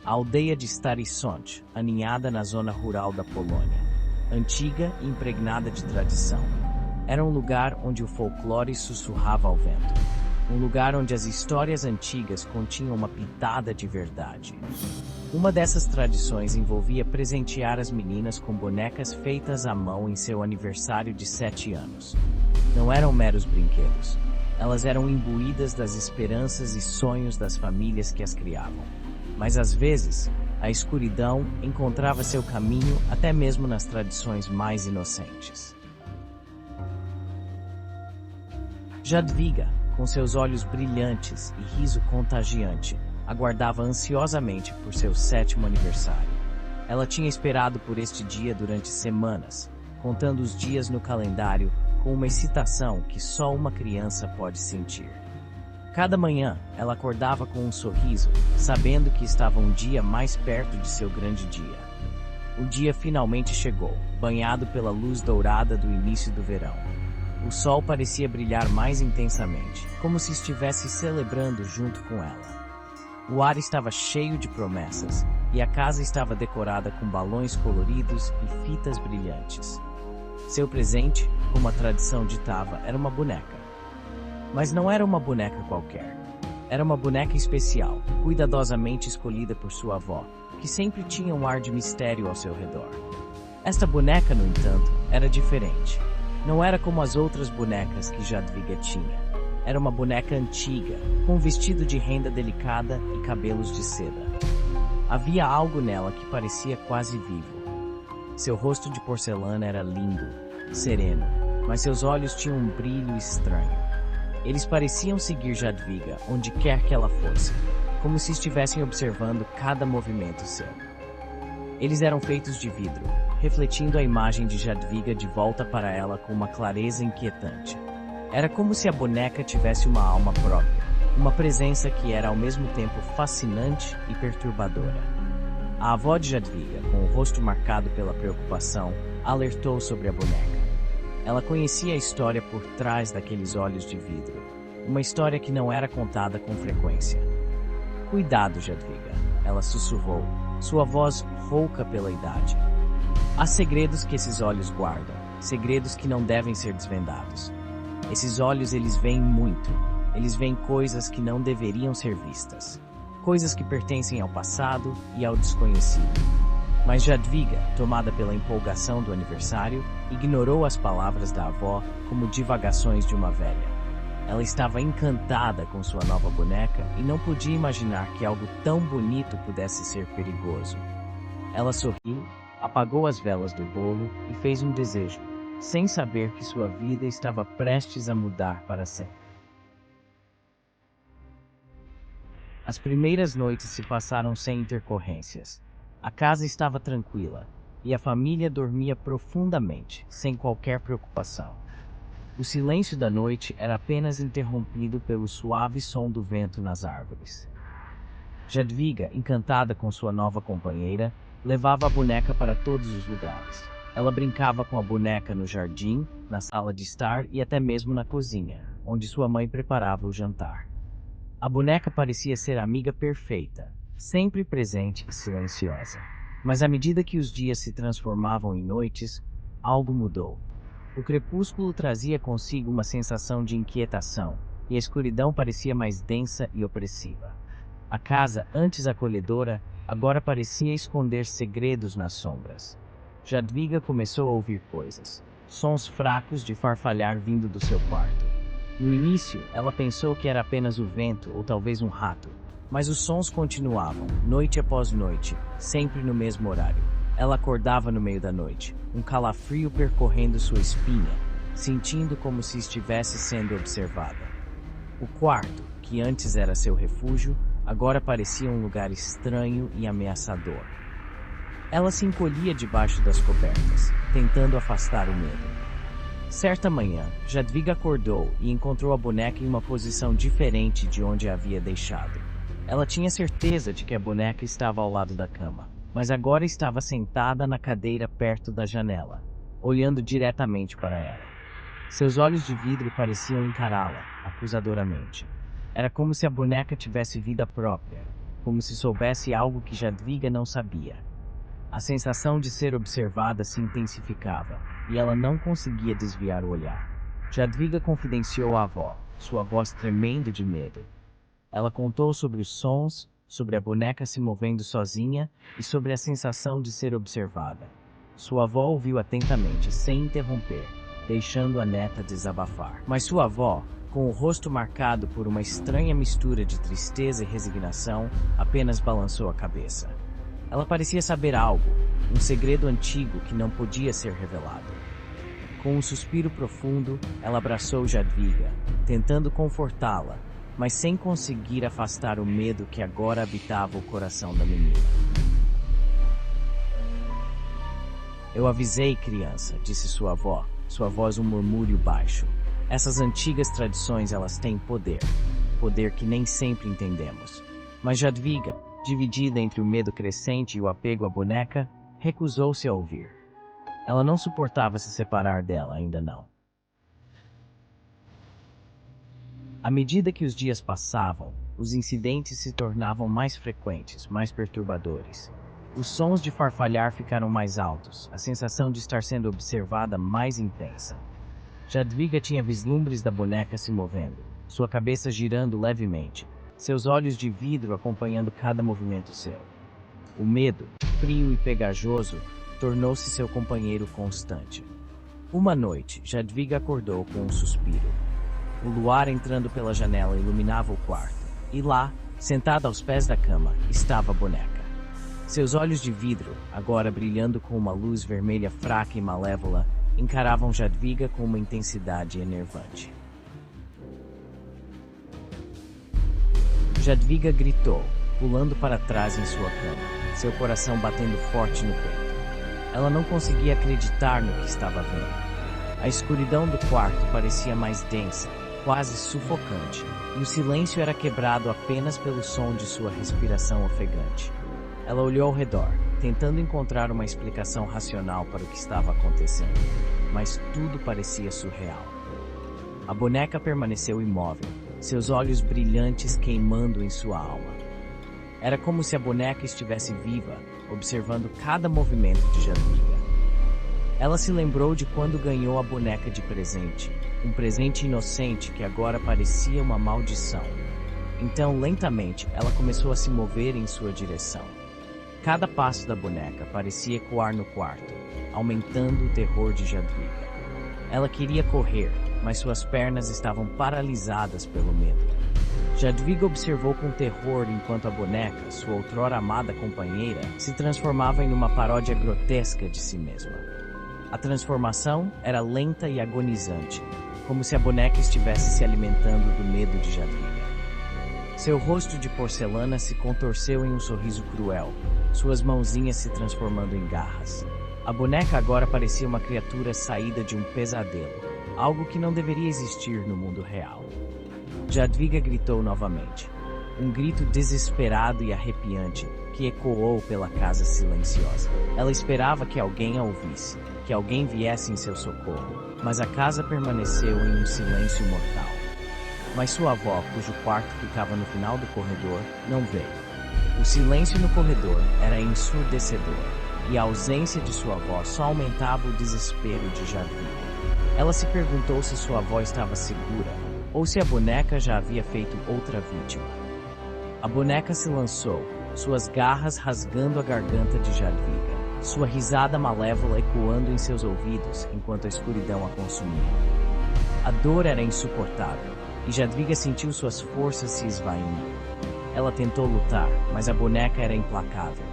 a aldeia de Stary Sącz, aninhada na zona rural da Polônia, antiga e impregnada de tradição. Era um lugar onde o folclore sussurrava ao vento. Um lugar onde as histórias antigas continham uma pitada de verdade. Uma dessas tradições envolvia presentear as meninas com bonecas feitas à mão em seu aniversário de 7 anos. Não eram meros brinquedos. Elas eram imbuídas das esperanças e sonhos das famílias que as criavam. Mas às vezes, a escuridão encontrava seu caminho até mesmo nas tradições mais inocentes. Jadwiga, com seus olhos brilhantes e riso contagiante, aguardava ansiosamente por seu 7º aniversário. Ela tinha esperado por este dia durante semanas, contando os dias no calendário com uma excitação que só uma criança pode sentir. Cada manhã, ela acordava com um sorriso, sabendo que estava um dia mais perto de seu grande dia. O dia finalmente chegou, banhado pela luz dourada do início do verão. O sol parecia brilhar mais intensamente, como se estivesse celebrando junto com ela. O ar estava cheio de promessas, e a casa estava decorada com balões coloridos e fitas brilhantes. Seu presente, como a tradição ditava, era uma boneca. Mas não era uma boneca qualquer. Era uma boneca especial, cuidadosamente escolhida por sua avó, que sempre tinha um ar de mistério ao seu redor. Esta boneca, no entanto, era diferente. Não era como as outras bonecas que Jadwiga tinha. Era uma boneca antiga, com um vestido de renda delicada e cabelos de seda. Havia algo nela que parecia quase vivo. Seu rosto de porcelana era lindo, sereno, mas seus olhos tinham um brilho estranho. Eles pareciam seguir Jadwiga onde quer que ela fosse, como se estivessem observando cada movimento seu. Eles eram feitos de vidro, refletindo a imagem de Jadwiga de volta para ela com uma clareza inquietante. Era como se a boneca tivesse uma alma própria, uma presença que era ao mesmo tempo fascinante e perturbadora. A avó de Jadwiga, com o rosto marcado pela preocupação, alertou sobre a boneca. Ela conhecia a história por trás daqueles olhos de vidro, uma história que não era contada com frequência. "Cuidado, Jadwiga", ela sussurrou, sua voz rouca pela idade. Há segredos que esses olhos guardam, segredos que não devem ser desvendados. Esses olhos, eles veem muito, eles veem coisas que não deveriam ser vistas, coisas que pertencem ao passado e ao desconhecido. Mas Jadwiga, tomada pela empolgação do aniversário, ignorou as palavras da avó como divagações de uma velha. Ela estava encantada com sua nova boneca e não podia imaginar que algo tão bonito pudesse ser perigoso. Ela sorriu, apagou as velas do bolo e fez um desejo, sem saber que sua vida estava prestes a mudar para sempre. As primeiras noites se passaram sem intercorrências. A casa estava tranquila, e a família dormia profundamente, sem qualquer preocupação. O silêncio da noite era apenas interrompido pelo suave som do vento nas árvores. Jadwiga, encantada com sua nova companheira, levava a boneca para todos os lugares. Ela brincava com a boneca no jardim, na sala de estar e até mesmo na cozinha, onde sua mãe preparava o jantar. A boneca parecia ser a amiga perfeita, sempre presente e silenciosa. Mas à medida que os dias se transformavam em noites, algo mudou. O crepúsculo trazia consigo uma sensação de inquietação, e a escuridão parecia mais densa e opressiva. A casa, antes acolhedora, agora parecia esconder segredos nas sombras. Jadwiga começou a ouvir coisas, sons fracos de farfalhar vindo do seu quarto. No início, ela pensou que era apenas o vento ou talvez um rato, mas os sons continuavam, noite após noite, sempre no mesmo horário. Ela acordava no meio da noite, um calafrio percorrendo sua espinha, sentindo como se estivesse sendo observada. O quarto, que antes era seu refúgio, agora parecia um lugar estranho e ameaçador. Ela se encolhia debaixo das cobertas, tentando afastar o medo. Certa manhã, Jadwiga acordou e encontrou a boneca em uma posição diferente de onde a havia deixado. Ela tinha certeza de que a boneca estava ao lado da cama, mas agora estava sentada na cadeira perto da janela, olhando diretamente para ela. Seus olhos de vidro pareciam encará-la, acusadoramente. Era como se a boneca tivesse vida própria, como se soubesse algo que Jadwiga não sabia. A sensação de ser observada se intensificava, e ela não conseguia desviar o olhar. Jadwiga confidenciou à avó, sua voz tremendo de medo. Ela contou sobre os sons, sobre a boneca se movendo sozinha e sobre a sensação de ser observada. Sua avó ouviu atentamente, sem interromper, deixando a neta desabafar. Mas sua avó, com o rosto marcado por uma estranha mistura de tristeza e resignação, apenas balançou a cabeça. Ela parecia saber algo, um segredo antigo que não podia ser revelado. Com um suspiro profundo, ela abraçou Jadwiga, tentando confortá-la, mas sem conseguir afastar o medo que agora habitava o coração da menina. "Eu avisei, criança", disse sua avó, sua voz um murmúrio baixo. "Essas antigas tradições, elas têm poder. Poder que nem sempre entendemos." Mas Jadwiga, dividida entre o medo crescente e o apego à boneca, recusou-se a ouvir. Ela não suportava se separar dela, ainda não. À medida que os dias passavam, os incidentes se tornavam mais frequentes, mais perturbadores. Os sons de farfalhar ficaram mais altos, a sensação de estar sendo observada mais intensa. Jadwiga tinha vislumbres da boneca se movendo, sua cabeça girando levemente, seus olhos de vidro acompanhando cada movimento seu. O medo, frio e pegajoso, tornou-se seu companheiro constante. Uma noite, Jadwiga acordou com um suspiro. O luar entrando pela janela iluminava o quarto, e lá, sentada aos pés da cama, estava a boneca. Seus olhos de vidro, agora brilhando com uma luz vermelha fraca e malévola, encaravam Jadwiga com uma intensidade enervante. Jadwiga gritou, pulando para trás em sua cama, seu coração batendo forte no peito. Ela não conseguia acreditar no que estava vendo. A escuridão do quarto parecia mais densa, quase sufocante, e o silêncio era quebrado apenas pelo som de sua respiração ofegante. Ela olhou ao redor, tentando encontrar uma explicação racional para o que estava acontecendo, mas tudo parecia surreal. A boneca permaneceu imóvel, seus olhos brilhantes queimando em sua alma. Era como se a boneca estivesse viva, observando cada movimento de Jadwiga. Ela se lembrou de quando ganhou a boneca de presente, um presente inocente que agora parecia uma maldição. Então, lentamente, ela começou a se mover em sua direção. Cada passo da boneca parecia ecoar no quarto, aumentando o terror de Jadwiga. Ela queria correr, mas suas pernas estavam paralisadas pelo medo. Jadwiga observou com terror enquanto a boneca, sua outrora amada companheira, se transformava em uma paródia grotesca de si mesma. A transformação era lenta e agonizante, como se a boneca estivesse se alimentando do medo de Jadwiga. Seu rosto de porcelana se contorceu em um sorriso cruel, suas mãozinhas se transformando em garras. A boneca agora parecia uma criatura saída de um pesadelo, algo que não deveria existir no mundo real. Jadwiga gritou novamente, um grito desesperado e arrepiante que ecoou pela casa silenciosa. Ela esperava que alguém a ouvisse, que alguém viesse em seu socorro, mas a casa permaneceu em um silêncio mortal. Mas sua avó, cujo quarto ficava no final do corredor, não veio. O silêncio no corredor era ensurdecedor, e a ausência de sua avó só aumentava o desespero de Jadwiga. Ela se perguntou se sua avó estava segura, ou se a boneca já havia feito outra vítima. A boneca se lançou, suas garras rasgando a garganta de Jadwiga, sua risada malévola ecoando em seus ouvidos enquanto a escuridão a consumia. A dor era insuportável, e Jadwiga sentiu suas forças se esvaindo. Ela tentou lutar, mas a boneca era implacável.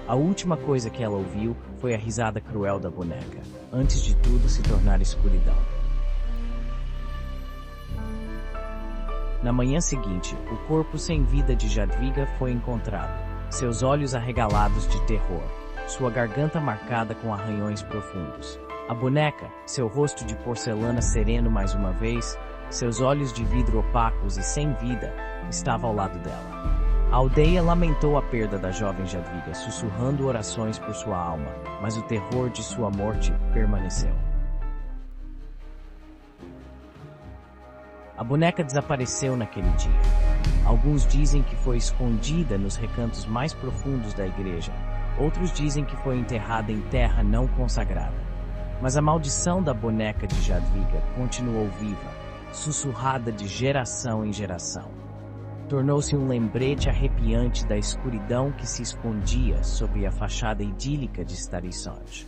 A última coisa que ela ouviu foi a risada cruel da boneca, antes de tudo se tornar escuridão. Na manhã seguinte, o corpo sem vida de Jadwiga foi encontrado, seus olhos arregalados de terror, sua garganta marcada com arranhões profundos. A boneca, seu rosto de porcelana sereno mais uma vez, seus olhos de vidro opacos e sem vida, estava ao lado dela. A aldeia lamentou a perda da jovem Jadwiga, sussurrando orações por sua alma, mas o terror de sua morte permaneceu. A boneca desapareceu naquele dia. Alguns dizem que foi escondida nos recantos mais profundos da igreja. Outros dizem que foi enterrada em terra não consagrada. Mas a maldição da boneca de Jadwiga continuou viva, sussurrada de geração em geração. Tornou-se um lembrete arrepiante da escuridão que se escondia sob a fachada idílica de Starisund.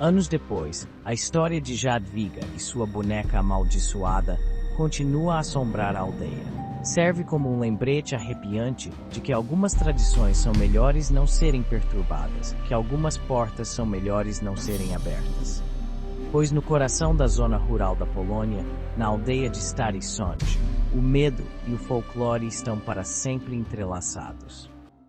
Anos depois, a história de Jadwiga e sua boneca amaldiçoada continua a assombrar a aldeia. Serve como um lembrete arrepiante de que algumas tradições são melhores não serem perturbadas, que algumas portas são melhores não serem abertas. Pois no coração da zona rural da Polônia, na aldeia de Starisund, o medo e o folclore estão para sempre entrelaçados.